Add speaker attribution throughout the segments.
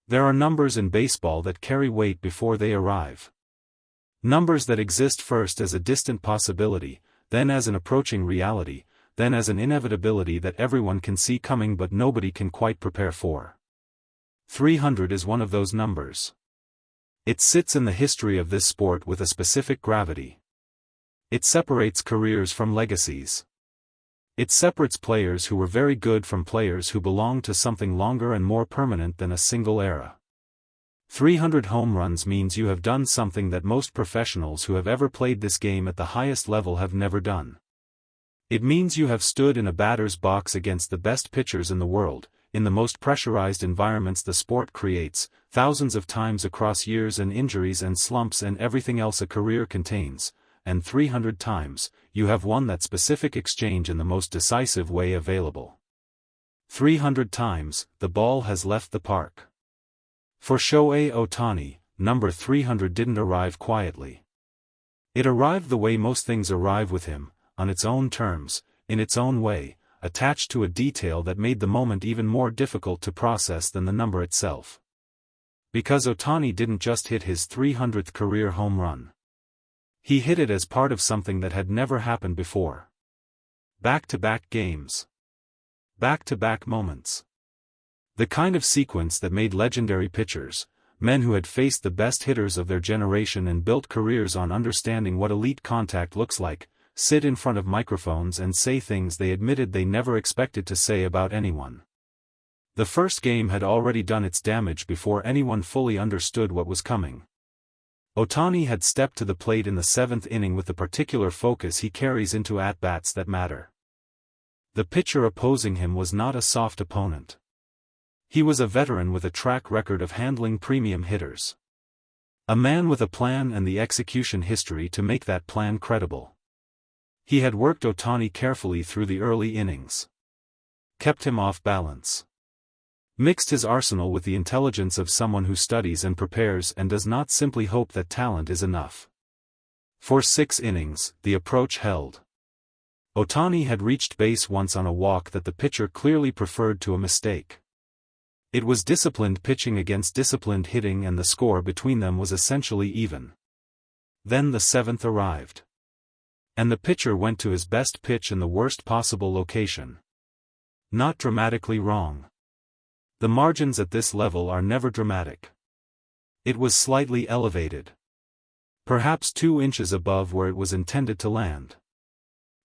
Speaker 1: There are numbers in baseball that carry weight before they arrive. Numbers that exist first as a distant possibility, then as an approaching reality, then as an inevitability that everyone can see coming but nobody can quite prepare for. 300 is one of those numbers. It sits in the history of this sport with a specific gravity. It separates careers from legacies. It separates players who were very good from players who belong to something longer and more permanent than a single era. 300 home runs means you have done something that most professionals who have ever played this game at the highest level have never done. It means you have stood in a batter's box against the best pitchers in the world, in the most pressurized environments the sport creates, thousands of times across years and injuries and slumps and everything else a career contains, and 300 times, you have won that specific exchange in the most decisive way available. 300 times, the ball has left the park. For Shohei Ohtani, number 300 didn't arrive quietly. It arrived the way most things arrive with him, on its own terms, in its own way, attached to a detail that made the moment even more difficult to process than the number itself. Because Ohtani didn't just hit his 300th career home run. He hit it as part of something that had never happened before. Back-to-back games. Back-to-back moments. The kind of sequence that made legendary pitchers, men who had faced the best hitters of their generation and built careers on understanding what elite contact looks like, sit in front of microphones and say things they admitted they never expected to say about anyone. The first game had already done its damage before anyone fully understood what was coming. Ohtani had stepped to the plate in the 7th inning with the particular focus he carries into at-bats that matter. The pitcher opposing him was not a soft opponent. He was a veteran with a track record of handling premium hitters. A man with a plan and the execution history to make that plan credible. He had worked Ohtani carefully through the early innings. Kept him off balance. Mixed his arsenal with the intelligence of someone who studies and prepares and does not simply hope that talent is enough. For 6 innings, the approach held. Ohtani had reached base once on a walk that the pitcher clearly preferred to a mistake. It was disciplined pitching against disciplined hitting and the score between them was essentially even. Then the 7th arrived. And the pitcher went to his best pitch in the worst possible location. Not dramatically wrong. The margins at this level are never dramatic. It was slightly elevated. Perhaps 2 inches above where it was intended to land.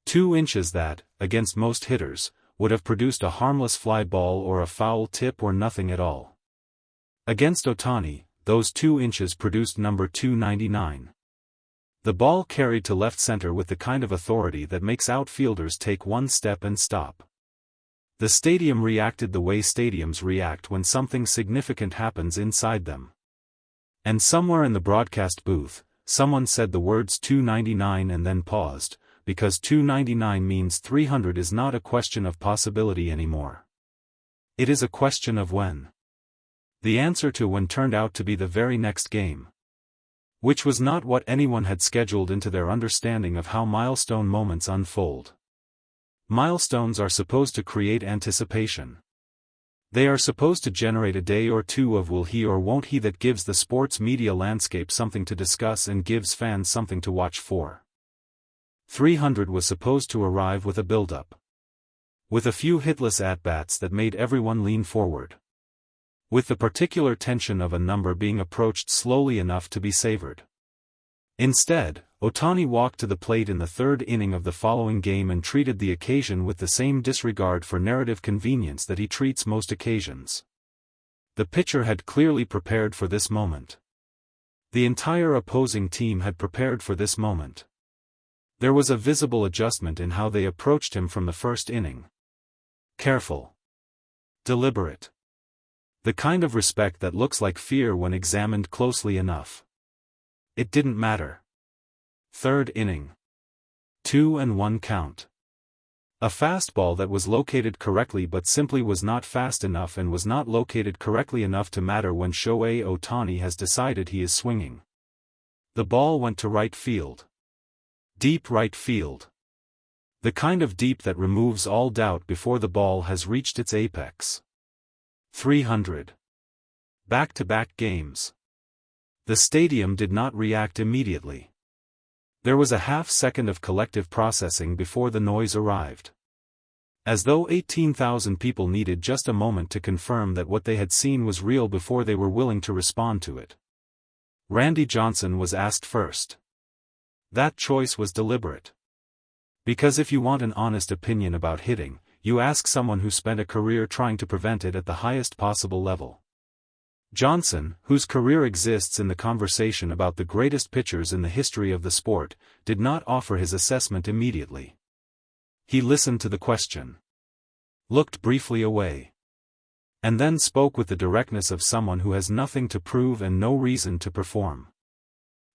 Speaker 1: 2 inches that, against most hitters, would have produced a harmless fly ball or a foul tip or nothing at all. Against Ohtani, those 2 inches produced number 299. The ball carried to left center with the kind of authority that makes outfielders take one step and stop. The stadium reacted the way stadiums react when something significant happens inside them. And somewhere in the broadcast booth, someone said the words 299 and then paused, because 299 means 300 is not a question of possibility anymore. It is a question of when. The answer to when turned out to be the very next game. Which was not what anyone had scheduled into their understanding of how milestone moments unfold. Milestones are supposed to create anticipation. They are supposed to generate a day or two of will he or won't he that gives the sports media landscape something to discuss and gives fans something to watch for. 300 was supposed to arrive with a build-up. With a few hitless at-bats that made everyone lean forward. With the particular tension of a number being approached slowly enough to be savored. Instead, Ohtani walked to the plate in the 3rd inning of the following game and treated the occasion with the same disregard for narrative convenience that he treats most occasions. The pitcher had clearly prepared for this moment. The entire opposing team had prepared for this moment. There was a visible adjustment in how they approached him from the 1st inning. Careful. Deliberate. The kind of respect that looks like fear when examined closely enough. It didn't matter. 3rd inning. 2-1 count. A fastball that was located correctly but simply was not fast enough and was not located correctly enough to matter when Shohei Ohtani has decided he is swinging. The ball went to right field. Deep right field. The kind of deep that removes all doubt before the ball has reached its apex. 300. Back-to-back games. The stadium did not react immediately. There was a half-second of collective processing before the noise arrived. As though 18,000 people needed just a moment to confirm that what they had seen was real before they were willing to respond to it. Randy Johnson was asked first. That choice was deliberate. Because if you want an honest opinion about hitting, you ask someone who spent a career trying to prevent it at the highest possible level. Johnson, whose career exists in the conversation about the greatest pitchers in the history of the sport, did not offer his assessment immediately. He listened to the question, looked briefly away, and then spoke with the directness of someone who has nothing to prove and no reason to perform.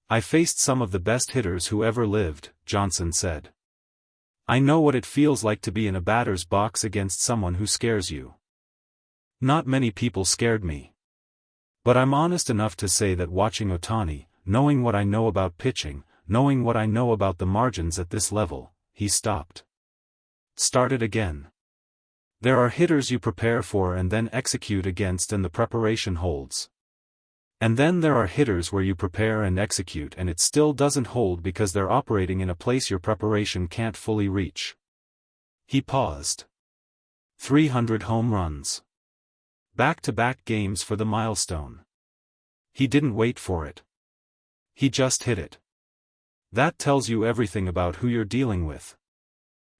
Speaker 1: I faced some of the best hitters who ever lived, Johnson said. I know what it feels like to be in a batter's box against someone who scares you. Not many people scared me. But I'm honest enough to say that watching Ohtani, knowing what I know about pitching, knowing what I know about the margins at this level, he stopped. Started again. There are hitters you prepare for and then execute against and the preparation holds. And then there are hitters where you prepare and execute and it still doesn't hold because they're operating in a place your preparation can't fully reach. He paused. 300 home runs. Back-to-back games for the Milestone. He didn't wait for it. He just hit it. That tells you everything about who you're dealing with.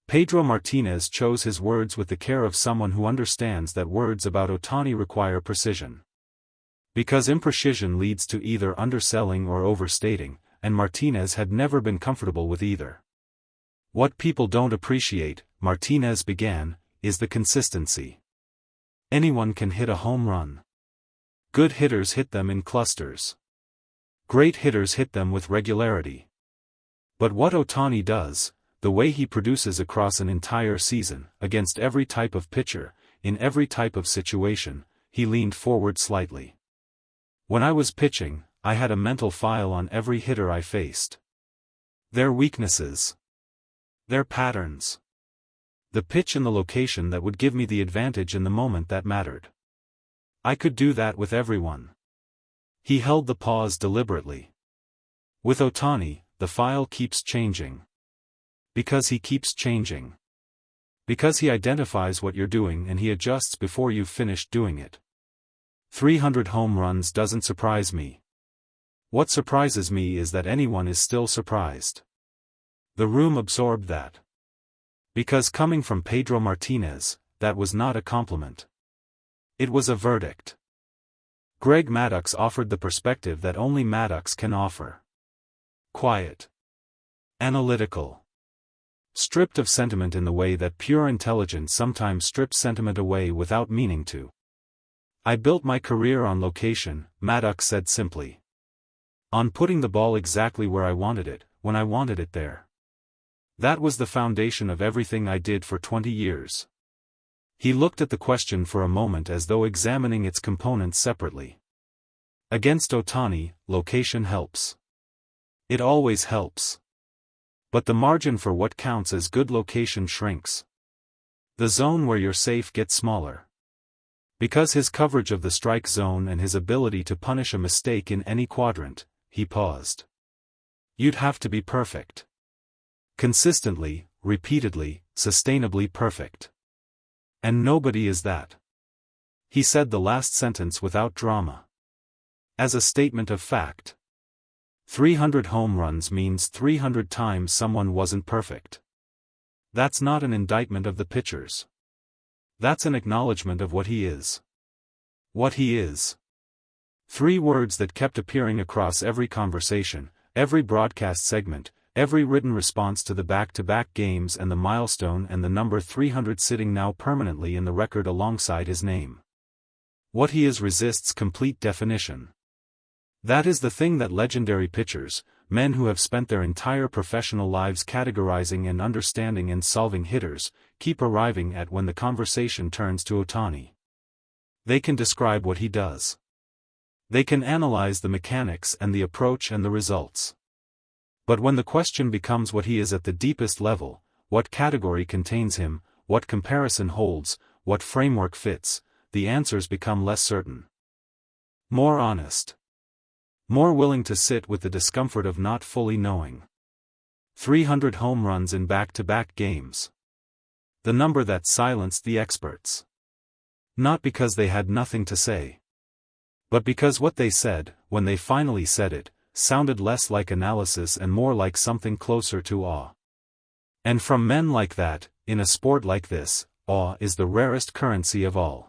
Speaker 1: Pedro Martinez chose his words with the care of someone who understands that words about Ohtani require precision. Because imprecision leads to either underselling or overstating, and Martinez had never been comfortable with either. What people don't appreciate, Martinez began, is the consistency. Anyone can hit a home run. Good hitters hit them in clusters. Great hitters hit them with regularity. But what Ohtani does, the way he produces across an entire season, against every type of pitcher, in every type of situation, he leaned forward slightly. When I was pitching, I had a mental file on every hitter I faced. Their weaknesses. Their patterns. The pitch and the location that would give me the advantage in the moment that mattered. I could do that with everyone. He held the pause deliberately. With Ohtani, the file keeps changing. Because he keeps changing. Because he identifies what you're doing and he adjusts before you've finished doing it. 300 home runs doesn't surprise me. What surprises me is that anyone is still surprised. The room absorbed that. Because coming from Pedro Martinez, that was not a compliment. It was a verdict. Greg Maddux offered the perspective that only Maddux can offer. Quiet. Analytical. Stripped of sentiment in the way that pure intelligence sometimes strips sentiment away without meaning to. I built my career on location, Maddux said simply. On putting the ball exactly where I wanted it, when I wanted it there. That was the foundation of everything I did for 20 years. He looked at the question for a moment as though examining its components separately. Against Ohtani, location helps. It always helps. But the margin for what counts as good location shrinks. The zone where you're safe gets smaller. Because his coverage of the strike zone and his ability to punish a mistake in any quadrant, he paused. You'd have to be perfect. Consistently, repeatedly, sustainably perfect. And nobody is that. He said the last sentence without drama. As a statement of fact. 300 home runs means 300 times someone wasn't perfect. That's not an indictment of the pitchers. That's an acknowledgement of what he is. What he is. 3 words that kept appearing across every conversation, every broadcast segment, every written response to the back-to-back games and the milestone and the number 300 sitting now permanently in the record alongside his name. What he is resists complete definition. That is the thing that legendary pitchers, men who have spent their entire professional lives categorizing and understanding and solving hitters, keep arriving at when the conversation turns to Ohtani. They can describe what he does. They can analyze the mechanics and the approach and the results. But when the question becomes what he is at the deepest level, what category contains him, what comparison holds, what framework fits, the answers become less certain. More honest. More willing to sit with the discomfort of not fully knowing. 300 home runs in back-to-back games. The number that silenced the experts. Not because they had nothing to say, but because what they said, when they finally said it, sounded less like analysis and more like something closer to awe. And from men like that, in a sport like this, awe is the rarest currency of all.